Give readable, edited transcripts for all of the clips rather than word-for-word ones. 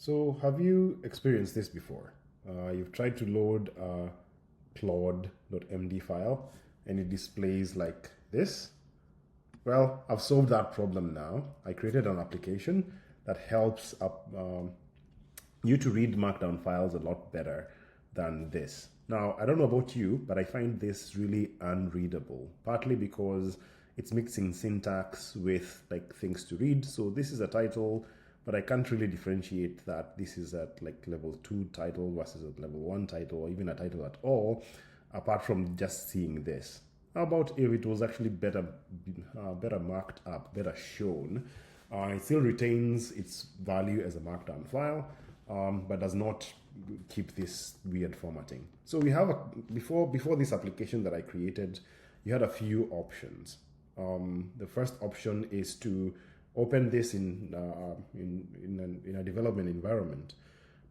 So have you experienced this before? You've tried to load a CLAUDE.md file and it displays like this. Well, I've solved that problem now. I created an application that helps you to read Markdown files a lot better than this. Now, I don't know about you, but I find this really unreadable, partly because it's mixing syntax with like things to read. So this is a title, but I can't really differentiate that this is at like level 2 title versus a level 1 title, or even a title at all, apart from just seeing this. How about if it was actually better marked up, better shown? It still retains its value as a markdown file, but does not keep this weird formatting. So we have before this application that I created, you had a few options. The first option is to open this in a development environment.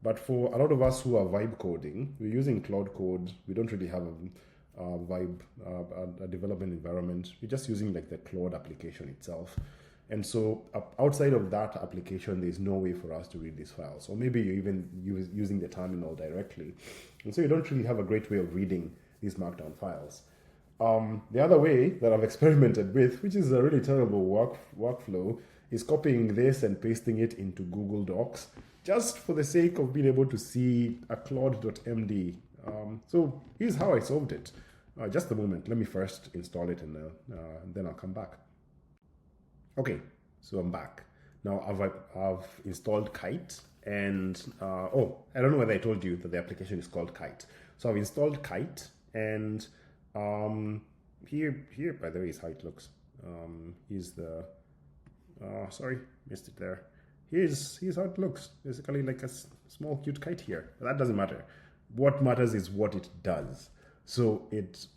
But for a lot of us who are vibe coding, we're using Claude Code. We don't really have a development environment. We're just using like the Claude application itself. And so outside of that application, there's no way for us to read these files. Or maybe you're even using the terminal directly. And so you don't really have a great way of reading these Markdown files. The other way that I've experimented with, which is a really terrible workflow, is copying this and pasting it into Google Docs, just for the sake of being able to see a CLAUDE.md. So here's how I solved it. Just a moment, let me first install it and then I'll come back. Okay, so I'm back. Now I've installed Kite and, oh, I don't know whether I told you that the application is called Kite. So I've installed Kite and here by the way is how it looks. Here's the, sorry, missed it there. Here's how it looks. Basically like a small cute kite here. But that doesn't matter. What matters is what it does. So it,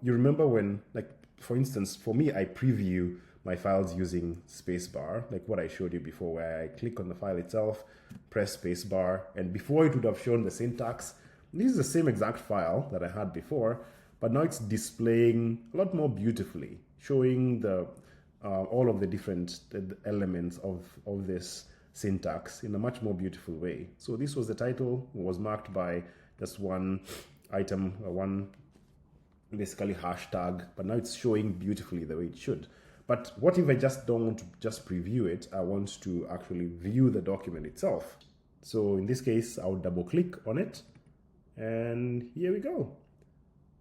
you remember when, like, for instance, for me, I preview my files using spacebar, like what I showed you before, where I click on the file itself, press spacebar, and before it would have shown the syntax. This is the same exact file that I had before, but now it's displaying a lot more beautifully, showing the all of the different elements of this syntax in a much more beautiful way. So this was the title, was marked by just one item, one basically hashtag, but now it's showing beautifully the way it should. But what if I just don't want to just preview it? I want to actually view the document itself. So in this case, I'll double click on it. And here we go.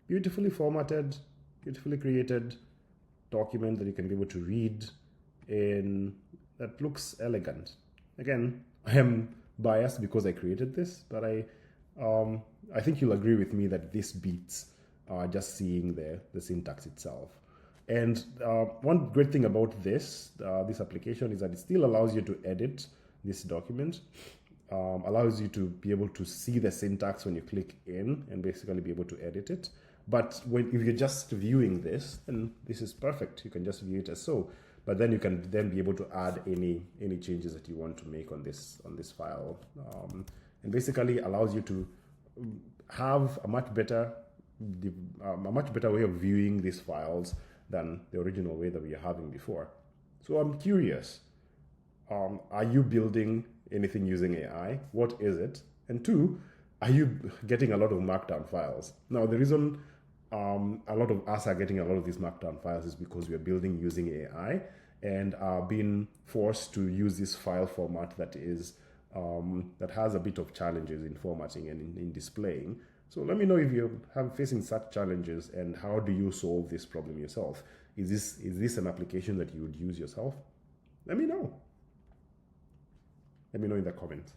Beautifully formatted, beautifully created document that you can be able to read in, that looks elegant. Again, I am biased because I created this, but I think you'll agree with me that this beats just seeing the syntax itself. And one great thing about this application is that it still allows you to edit this document, allows you to be able to see the syntax when you click in and basically be able to edit it. But if you're just viewing this, then this is perfect. You can just view it as so. But then you can then be able to add any changes that you want to make on this file, and basically allows you to have a much better way of viewing these files than the original way that we were having before. So I'm curious, are you building anything using AI? What is it? And two, are you getting a lot of Markdown files? Now, the reason a lot of us are getting a lot of these Markdown files is because we are building using AI and are being forced to use this file format that is that has a bit of challenges in formatting and in displaying. So let me know if you're facing such challenges and how do you solve this problem yourself? Is this an application that you would use yourself? Let me know. Let me know in the comments.